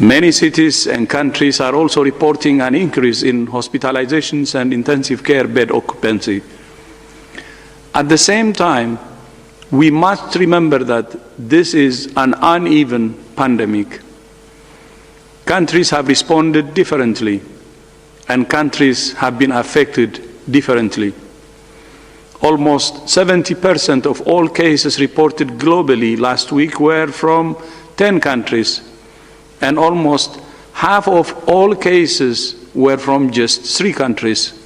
Many cities and countries are also reporting an increase in hospitalizations and intensive care bed occupancy. At the same time, we must remember that this is an uneven pandemic. Countries have responded differently, and countries have been affected differently. Almost 70% of all cases reported globally last week were from 10 countries, and almost half of all cases were from just 3 countries.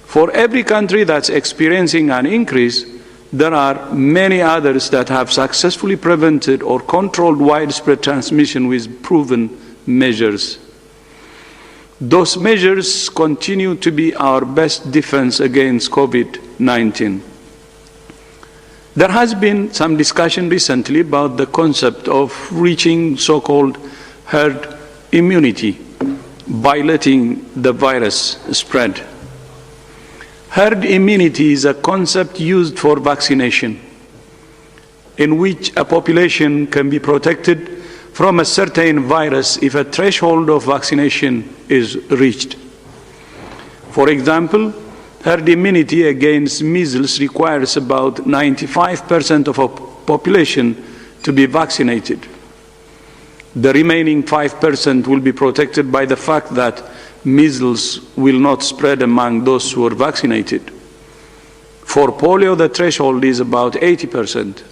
For every country that's experiencing an increase, there are many others that have successfully prevented or controlled widespread transmission with proven measures. Those measures continue to be our best defense against COVID-19. There has been some discussion recently about the concept of reaching so-called herd immunity by letting the virus spread. Herd immunity is a concept used for vaccination, in which a population can be protected from a certain virus if a threshold of vaccination is reached. For example, herd immunity against measles requires about 95% of a population to be vaccinated. The remaining 5% will be protected by the fact that measles will not spread among those who are vaccinated. For polio, the threshold is about 80%.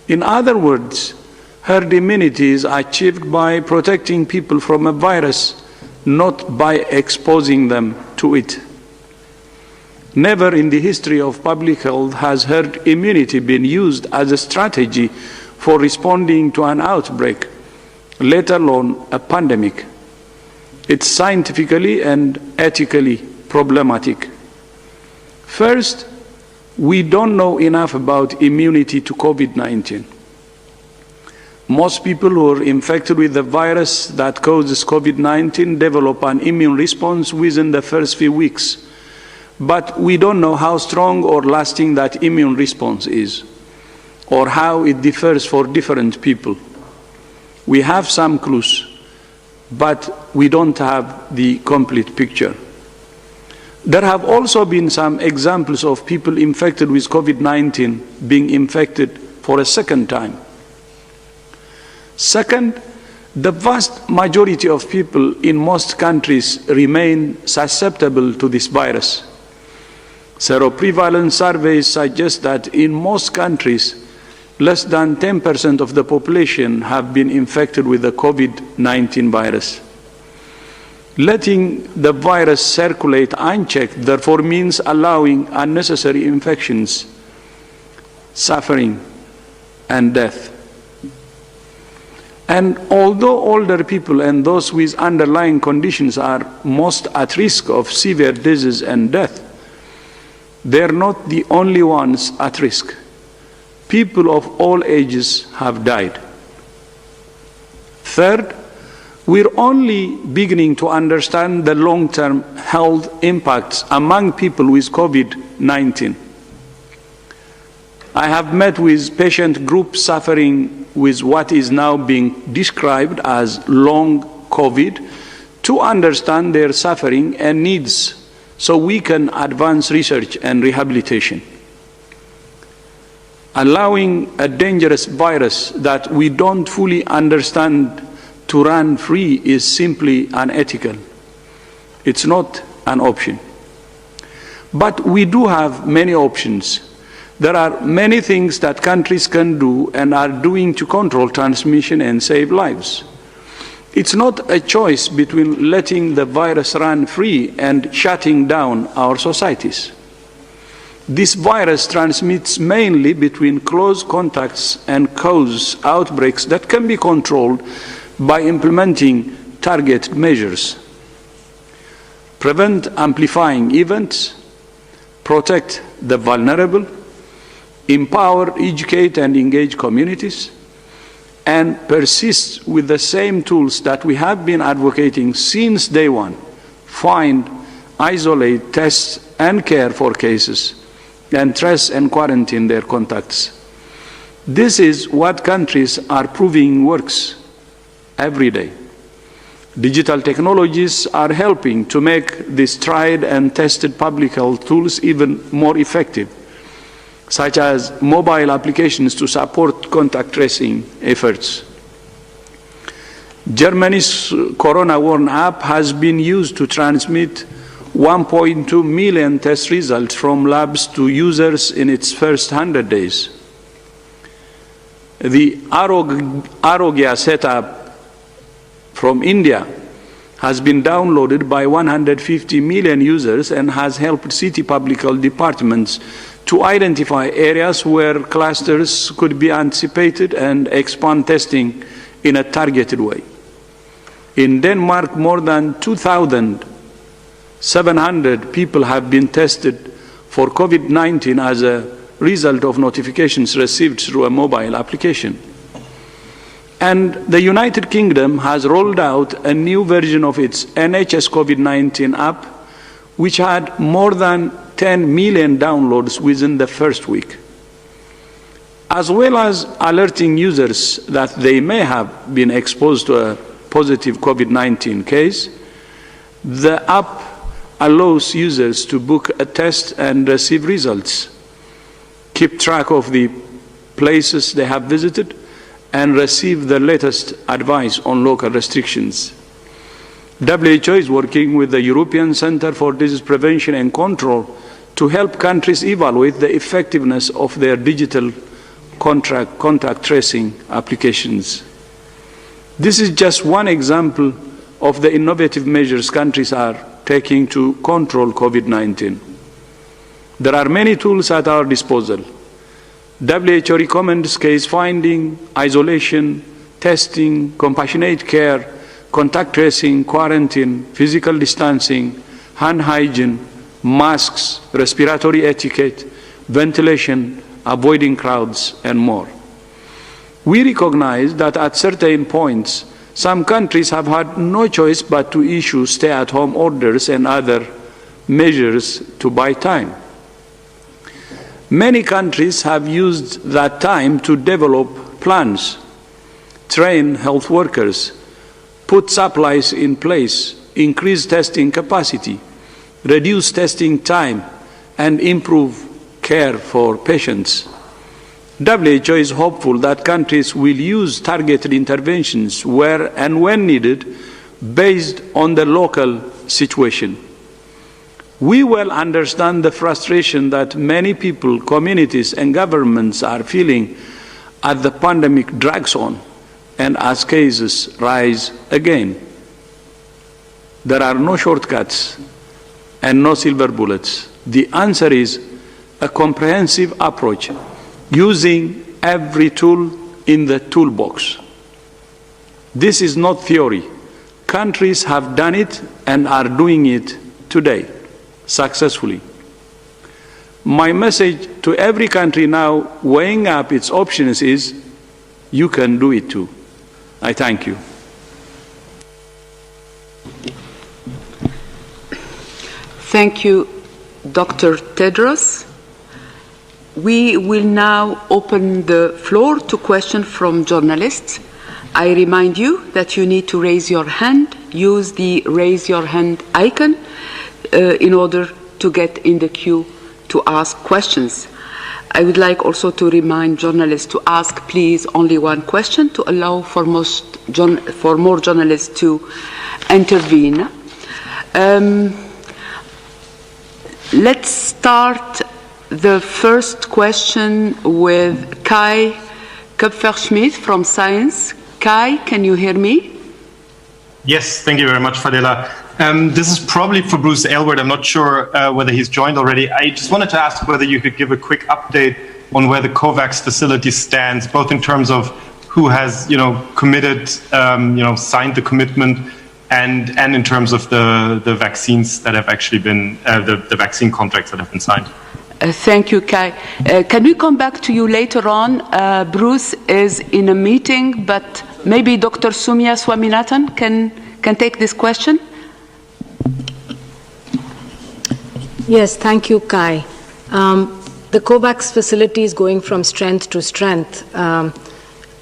In other words, herd immunity is achieved by protecting people from a virus, not by exposing them to it. Never in the history of public health has herd immunity been used as a strategy for responding to an outbreak, let alone a pandemic. It's scientifically and ethically problematic. First, we don't know enough about immunity to COVID-19. Most people who are infected with the virus that causes COVID-19 develop an immune response within the first few weeks. But we don't know how strong or lasting that immune response is, or how it differs for different people. We have some clues, but we don't have the complete picture. There have also been some examples of people infected with COVID-19 being infected for a second time. Second, the vast majority of people in most countries remain susceptible to this virus. Seroprevalence surveys suggest that in most countries, less than 10% of the population have been infected with the COVID-19 virus. Letting the virus circulate unchecked, therefore, means allowing unnecessary infections, suffering, and death. And although older people and those with underlying conditions are most at risk of severe disease and death, they're not the only ones at risk. People of all ages have died. Third, we're only beginning to understand the long-term health impacts among people with COVID-19. I have met with patient groups suffering with what is now being described as long COVID to understand their suffering and needs so we can advance research and rehabilitation. Allowing a dangerous virus that we don't fully understand to run free is simply unethical. It's not an option. But we do have many options. There are many things that countries can do and are doing to control transmission and save lives. It's not a choice between letting the virus run free and shutting down our societies. This virus transmits mainly between close contacts and causes outbreaks that can be controlled by implementing targeted measures. Prevent amplifying events, protect the vulnerable, empower, educate, and engage communities, and persist with the same tools that we have been advocating since day one: find, isolate, test, and care for cases, and trace and quarantine their contacts. This is what countries are proving works. every day. Digital technologies are helping to make these tried and tested public health tools even more effective, such as mobile applications to support contact tracing efforts. Germany's Corona Warn app has been used to transmit 1.2 million test results from labs to users in its first 100 days. The Arogya setup from India has been downloaded by 150 million users and has helped city public health departments to identify areas where clusters could be anticipated and expand testing in a targeted way. In Denmark, more than 2,700 people have been tested for COVID-19 as a result of notifications received through a mobile application. And the United Kingdom has rolled out a new version of its NHS COVID-19 app, which had more than 10 million downloads within the first week. As well as alerting users that they may have been exposed to a positive COVID-19 case, the app allows users to book a test and receive results, keep track of the places they have visited, and receive the latest advice on local restrictions. WHO is working with the European Centre for Disease Prevention and Control to help countries evaluate the effectiveness of their digital contact tracing applications. This is just one example of the innovative measures countries are taking to control COVID-19. There are many tools at our disposal. WHO recommends case finding, isolation, testing, compassionate care, contact tracing, quarantine, physical distancing, hand hygiene, masks, respiratory etiquette, ventilation, avoiding crowds, and more. We recognize that at certain points, some countries have had no choice but to issue stay-at-home orders and other measures to buy time. Many countries have used that time to develop plans, train health workers, put supplies in place, increase testing capacity, reduce testing time, and improve care for patients. WHO is hopeful that countries will use targeted interventions where and when needed based on the local situation. We well understand the frustration that many people, communities, and governments are feeling as the pandemic drags on and as cases rise again. There are no shortcuts and no silver bullets. The answer is a comprehensive approach using every tool in the toolbox. This is not theory. Countries have done it and are doing it today successfully. My message to every country now weighing up its options is, you can do it too. I thank you. Thank you, Dr. Tedros. We will now open the floor to questions from journalists. I remind you that you need to raise your hand, use the raise your hand icon in order to get in the queue to ask questions. I would like also to remind journalists to ask, please, only one question to allow for more journalists to intervene. Let's start the first question with Kai Kupferschmidt from Science. Kai, can you hear me? Yes, thank you very much, Fadela. This is probably for Bruce Aylward. I'm not sure whether he's joined already. I just wanted to ask whether you could give a quick update on where the COVAX facility stands, both in terms of who has, committed, signed the commitment, and in terms of the vaccines that have actually been, the vaccine contracts that have been signed. Thank you, Kai. Can we come back to you later on? Bruce is in a meeting, but maybe Dr. Soumya Swaminathan can take this question. Yes, thank you, Kai. The COVAX facility is going from strength to strength.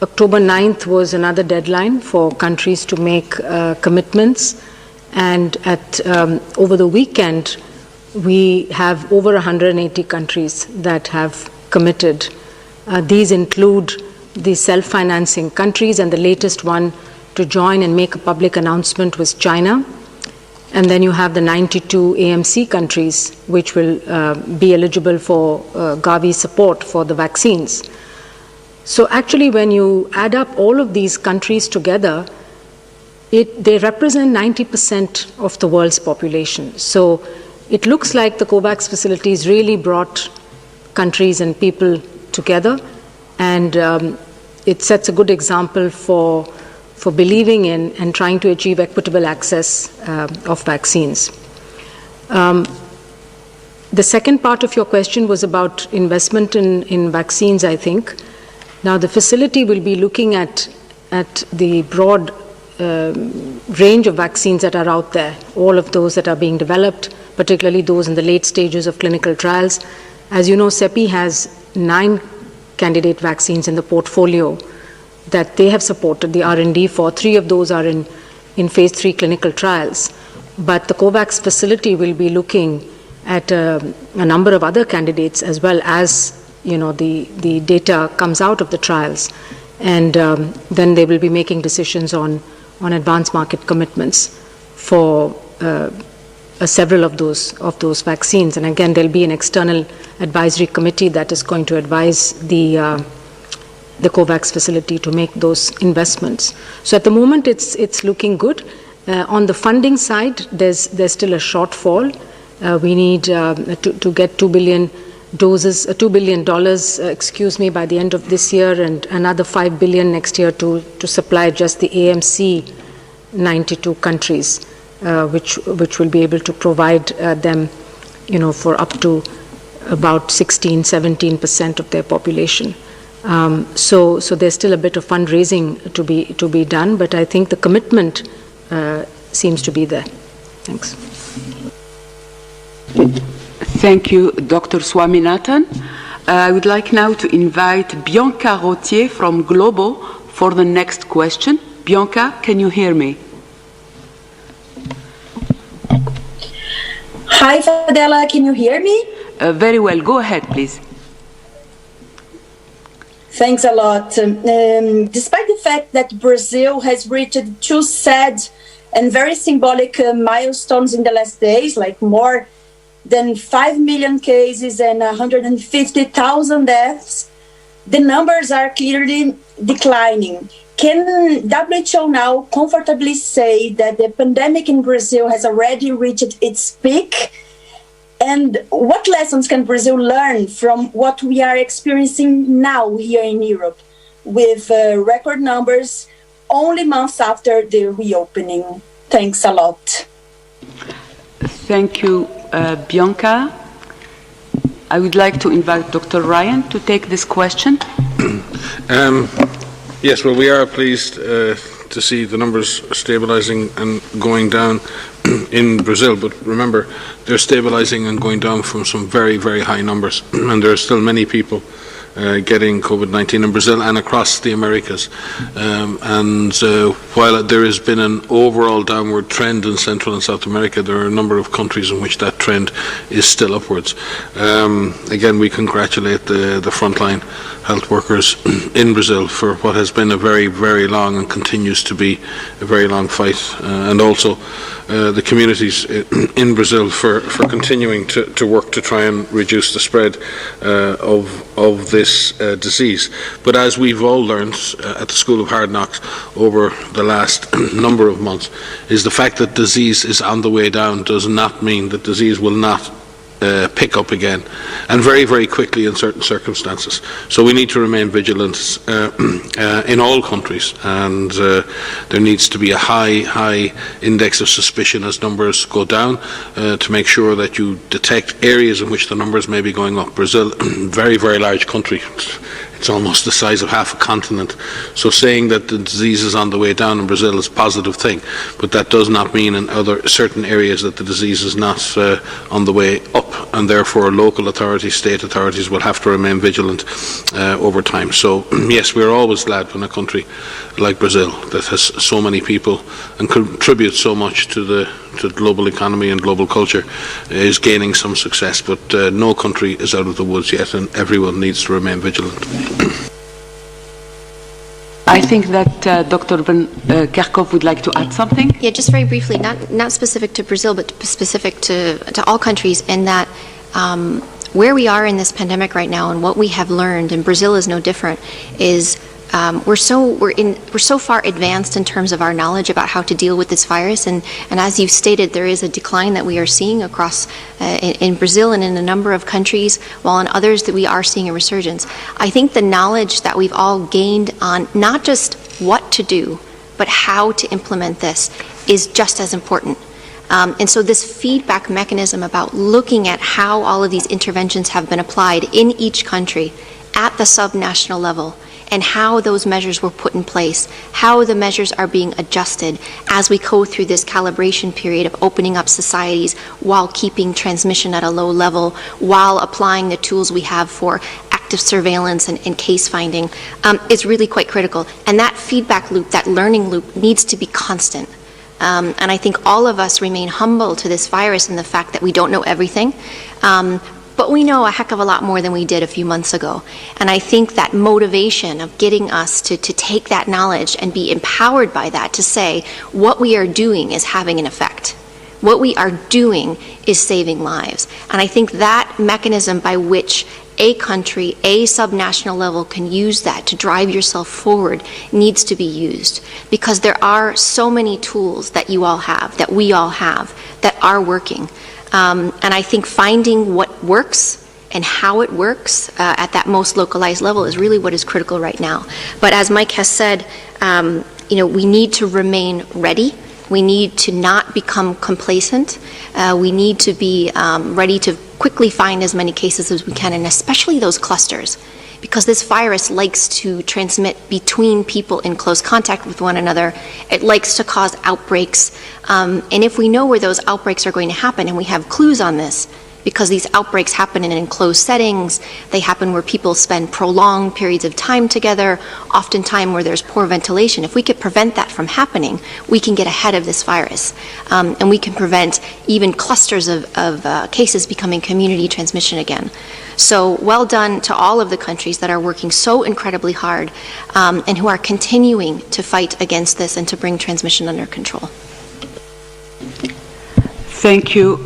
October 9th was another deadline for countries to make commitments, and over the weekend we have over 180 countries that have committed. These include the self-financing countries, and the latest one to join and make a public announcement was China. And then you have the 92 AMC countries which will be eligible for Gavi support for the vaccines. So actually, when you add up all of these countries together, they represent 90% of the world's population. So it looks like the COVAX facilities really brought countries and people together, and it sets a good example for believing in and trying to achieve equitable access of vaccines. The second part of your question was about investment in vaccines, I think. Now, the facility will be looking at the broad range of vaccines that are out there, all of those that are being developed, particularly those in the late stages of clinical trials. As you know, CEPI has 9 candidate vaccines in the portfolio that they have supported the R&D for. 3 of those are in phase 3 clinical trials. But the COVAX facility will be looking at a number of other candidates as well, as the data comes out of the trials. And then they will be making decisions on advanced market commitments for several of those vaccines. And again, there'll be an external advisory committee that is going to advise the COVAX facility to make those investments. So at the moment, it's looking good. On the funding side, there's still a shortfall. We need to get 2 billion doses, $2 billion, by the end of this year, and another 5 billion next year to supply just the AMC 92 countries, which will be able to provide them, for up to about 16-17% of their population. So there's still a bit of fundraising to be done, but I think the commitment seems to be there. Thanks. Thank you, Dr. Swaminathan. I would like now to invite Bianca Rottier from Globo for the next question. Bianca, can you hear me? Hi, Fadela, can you hear me? Very well. Go ahead, please. Thanks a lot. Despite the fact that Brazil has reached 2 sad and very symbolic milestones in the last days, like more than 5 million cases and 150,000 deaths, the numbers are clearly declining. Can WHO now comfortably say that the pandemic in Brazil has already reached its peak? And what lessons can Brazil learn from what we are experiencing now here in Europe, with record numbers only months after the reopening? Thanks a lot. Thank you, Bianca. I would like to invite Dr. Ryan to take this question. Yes, well, we are pleased to see the numbers stabilizing and going down in Brazil, but remember, they're stabilizing and going down from some very, very high numbers, and there are still many people getting COVID-19 in Brazil and across the Americas. While there has been an overall downward trend in Central and South America, there are a number of countries in which that trend is still upwards. Again, we congratulate the frontline health workers in Brazil for what has been a very, very long and continues to be a very long fight, and also the communities in Brazil for continuing to work to try and reduce the spread of this disease. But as we've all learned at the School of Hard Knocks over the last number of months, is the fact that disease is on the way down does not mean that disease will not pick up again, and very, very quickly in certain circumstances. So we need to remain vigilant in all countries, and there needs to be a high index of suspicion as numbers go down to make sure that you detect areas in which the numbers may be going up. Brazil, very, very large country. It's almost the size of half a continent. So saying that the disease is on the way down in Brazil is a positive thing, but that does not mean in other certain areas that the disease is not on the way up, and therefore local authorities, state authorities will have to remain vigilant over time. So yes, we're always glad when a country like Brazil, that has so many people and contributes so much to the global economy and global culture, is gaining some success, but no country is out of the woods yet, and everyone needs to remain vigilant. I think that Dr. Van Kerkhove would like to add something. Yeah, just very briefly, not specific to Brazil, but specific to all countries, in that where we are in this pandemic right now and what we have learned, and Brazil is no different, is we're so far advanced in terms of our knowledge about how to deal with this virus, and as you've stated, there is a decline that we are seeing across in Brazil and in a number of countries, while in others that we are seeing a resurgence. I think the knowledge that we've all gained on not just what to do, but how to implement this is just as important. And so this feedback mechanism about looking at how all of these interventions have been applied in each country at the subnational level, and how those measures were put in place, how the measures are being adjusted as we go through this calibration period of opening up societies while keeping transmission at a low level, while applying the tools we have for active surveillance and case finding, is really quite critical. And that feedback loop, that learning loop, needs to be constant. And I think all of us remain humble to this virus and the fact that we don't know everything. But we know a heck of a lot more than we did a few months ago. And I think that motivation of getting us to take that knowledge and be empowered by that, to say what we are doing is having an effect. What we are doing is saving lives. And I think that mechanism by which a country, a subnational level can use that to drive yourself forward needs to be used. Because there are so many tools that you all have, that we all have, that are working. And I think finding what works and how it works at that most localized level is really what is critical right now. But as Mike has said, we need to remain ready. We need to not become complacent. We need to be ready to quickly find as many cases as we can, and especially those clusters, because this virus likes to transmit between people in close contact with one another. It likes to cause outbreaks. And if we know where those outbreaks are going to happen, and we have clues on this, because these outbreaks happen in enclosed settings, they happen where people spend prolonged periods of time together, oftentimes where there's poor ventilation. If we could prevent that from happening, we can get ahead of this virus. And we can prevent even clusters of cases becoming community transmission again. So well done to all of the countries that are working so incredibly hard and who are continuing to fight against this and to bring transmission under control. Thank you.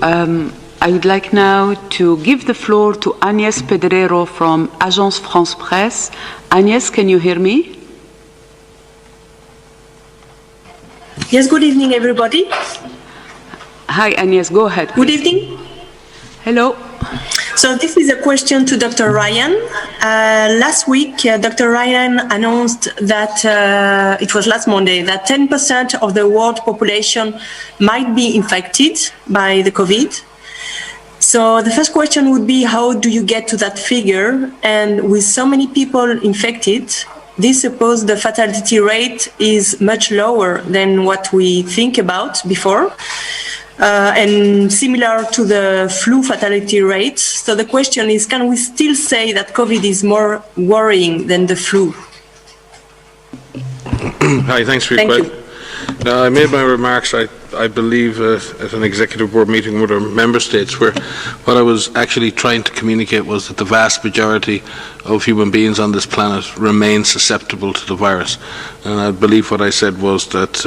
I would like now to give the floor to Agnès Pedrero from Agence France Presse. Agnès, can you hear me? Yes, good evening, everybody. Hi, Agnès, go ahead. Good evening. Hello. So this is a question to Dr. Ryan. Last week, Dr. Ryan announced that, it was last Monday, that 10% of the world population might be infected by the COVID. So the first question would be, how do you get to that figure? And with so many people infected, this suppose the fatality rate is much lower than what we think about before, and similar to the flu fatality rate. So the question is, can we still say that COVID is more worrying than the flu? Hi, thanks for your question. I made my remarks, I believe, at an executive board meeting with our member states, where what I was actually trying to communicate was that the vast majority of human beings on this planet remain susceptible to the virus. And I believe what I said was that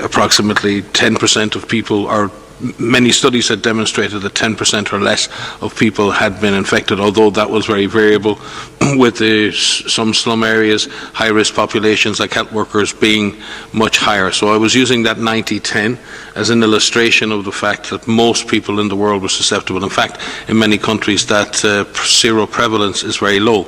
approximately 10% of people are. Many studies had demonstrated that 10% or less of people had been infected, although that was very variable, with some slum areas, high-risk populations like health workers being much higher. So I was using that 90-10 as an illustration of the fact that most people in the world were susceptible. In fact, in many countries that seroprevalence is very low.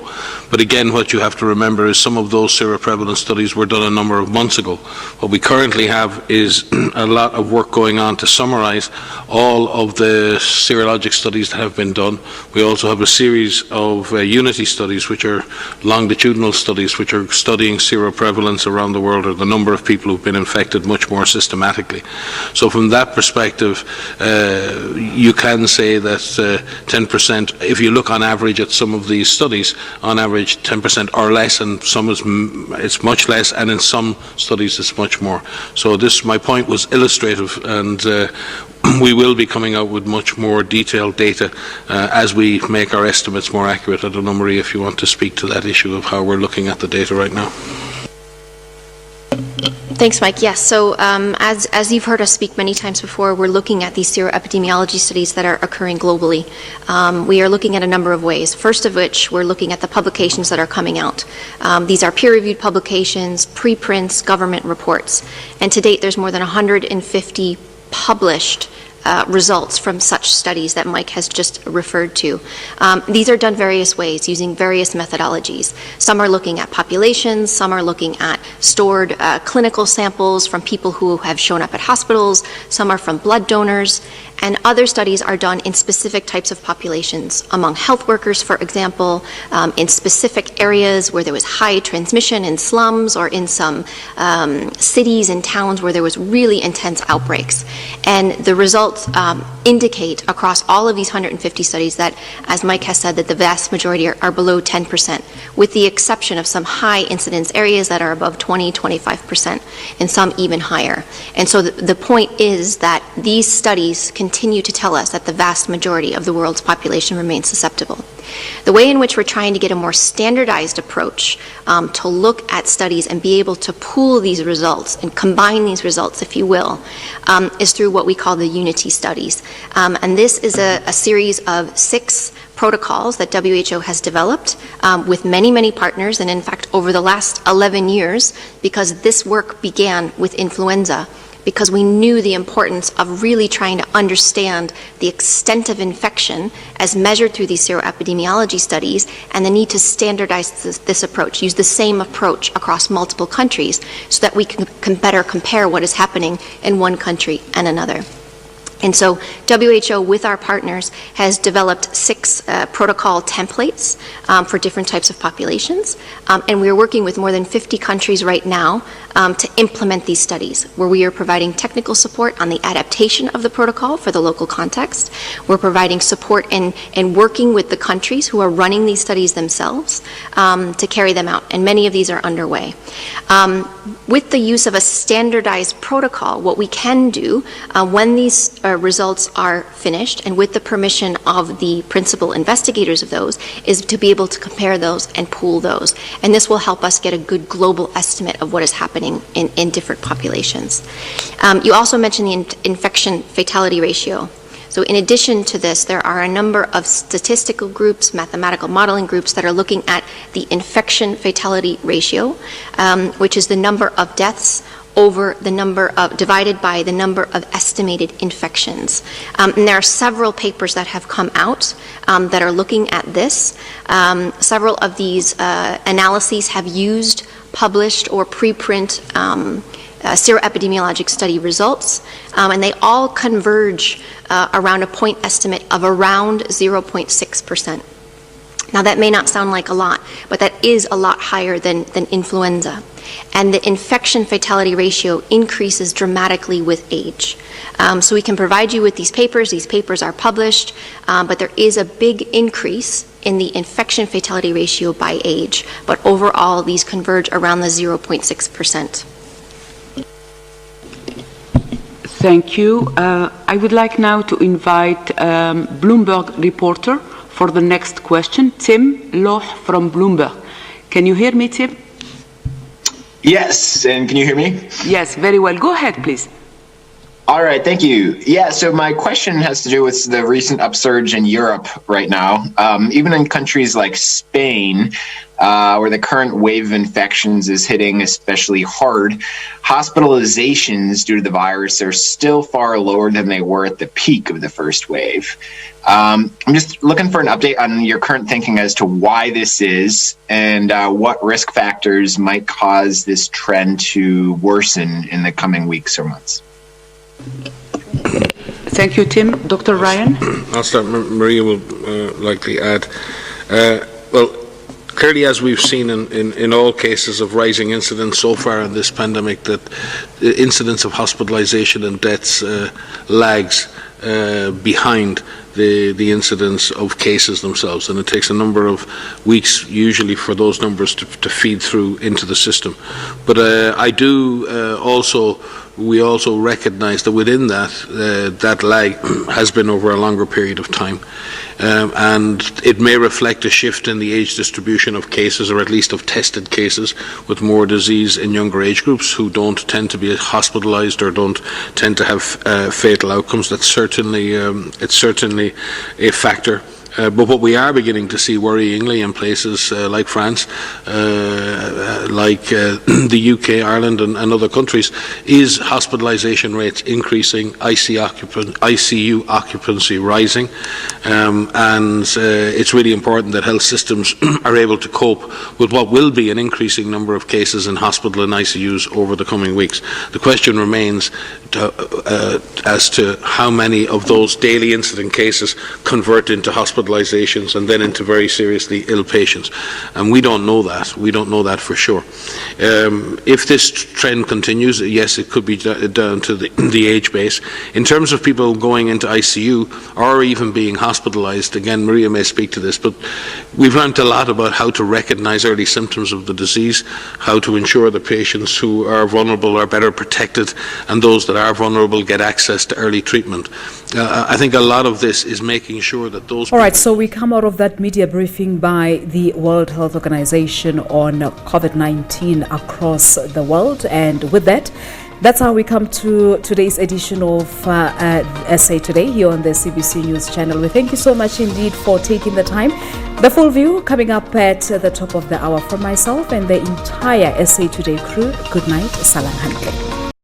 But again, what you have to remember is some of those seroprevalence studies were done a number of months ago. What we currently have is a lot of work going on to summarize summarize all of the serologic studies that have been done. We also have a series of unity studies, which are longitudinal studies, which are studying seroprevalence around the world, or the number of people who've been infected much more systematically. So from that perspective, you can say that 10%, if you look on average at some of these studies, on average 10% or less, and some it's much less, and in some studies it's much more. So this, my point, was illustrative, and we will be coming out with much more detailed data as we make our estimates more accurate. I don't know, Maria, if you want to speak to that issue of how we're looking at the data right now. Thanks, Mike. Yes, so as you've heard us speak many times before, we're looking at these seroepidemiology studies that are occurring globally. We are looking at a number of ways, first of which we're looking at the publications that are coming out. These are peer-reviewed publications, preprints, government reports, and to date there's more than 150 published results from such studies that Mike has just referred to. These are done various ways, using various methodologies. Some are looking at populations, some are looking at stored clinical samples from people who have shown up at hospitals, some are from blood donors, and other studies are done in specific types of populations, among health workers, for example, in specific areas where there was high transmission, in slums or in some cities and towns where there was really intense outbreaks. And the results indicate across all of these 150 studies that, as Mike has said, that the vast majority are below 10%, with the exception of some high incidence areas that are above 20, 25%, and some even higher. And so the point is that these studies continue to tell us that the vast majority of the world's population remains susceptible. The way in which we're trying to get a more standardized approach to look at studies and be able to pool these results and combine these results, if you will, is through what we call the unity studies. And this is a series of 6 protocols that WHO has developed with many, many partners, and in fact over the last 11 years, because this work began with influenza, because we knew the importance of really trying to understand the extent of infection as measured through these seroepidemiology studies, and the need to standardize this approach, use the same approach across multiple countries so that we can better compare what is happening in one country and another. And so WHO, with our partners, has developed 6 protocol templates for different types of populations. And we're working with more than 50 countries right now to implement these studies, where we are providing technical support on the adaptation of the protocol for the local context. We're providing support in working with the countries who are running these studies themselves to carry them out. And many of these are underway. With the use of a standardized protocol, what we can do when these results are finished, and with the permission of the principal investigators of those, is to be able to compare those and pool those. And this will help us get a good global estimate of what is happening in different populations. You also mentioned the infection fatality ratio. So in addition to this, there are a number of statistical groups, mathematical modeling groups that are looking at the infection fatality ratio, which is the number of deaths over the number of, divided by the number of estimated infections. And there are several papers that have come out that are looking at this. Several of these analyses have used published or preprint seroepidemiologic study results, and they all converge around a point estimate of around 0.6%. Now that may not sound like a lot, but that is a lot higher than influenza. And the infection fatality ratio increases dramatically with age. So we can provide you with these papers. These papers are published, but there is a big increase in the infection fatality ratio by age. But overall, these converge around the 0.6%. Thank you. I would like now to invite Bloomberg reporter for the next question, Tim Loh from Bloomberg. Can you hear me, Tim? Yes, and can you hear me? Yes, very well. Go ahead, please. All right, thank you. Yeah, so my question has to do with the recent upsurge in Europe right now. Even in countries like Spain, where the current wave of infections is hitting especially hard, hospitalizations due to the virus are still far lower than they were at the peak of the first wave. I'm just looking for an update on your current thinking as to why this is, and what risk factors might cause this trend to worsen in the coming weeks or months. Thank you, Tim. Dr. Ryan? I'll start. Maria will likely add. Well, clearly, as we've seen in all cases of rising incidence so far in this pandemic, that the incidence of hospitalization and deaths lags behind the incidence of cases themselves, and it takes a number of weeks usually for those numbers to feed through into the system. But we also recognise that within that, that lag has been over a longer period of time. And it may reflect a shift in the age distribution of cases, or at least of tested cases, with more disease in younger age groups who don't tend to be hospitalised or don't tend to have fatal outcomes. That's certainly it's certainly a factor. But what we are beginning to see worryingly in places like France, like the UK, Ireland and other countries, is hospitalisation rates increasing, ICU occupancy rising, and it's really important that health systems are able to cope with what will be an increasing number of cases in hospital and ICUs over the coming weeks. The question remains as to how many of those daily incident cases convert into hospitalizations and then into very seriously ill patients. And we don't know that. We don't know that for sure. If this trend continues, yes, it could be down to the age base. In terms of people going into ICU or even being hospitalized, again, Maria may speak to this, but we've learned a lot about how to recognize early symptoms of the disease, how to ensure that patients who are vulnerable are better protected, and those that are vulnerable get access to early treatment. I think a lot of this is making sure that those... All right, so we come out of that media briefing by the World Health Organization on COVID-19 across the world, and with that, that's how we come to today's edition of SA Today here on the CBC News Channel. We thank you so much indeed for taking the time. The full view coming up at the top of the hour from myself and the entire SA Today crew. Good night. Salam Hanke.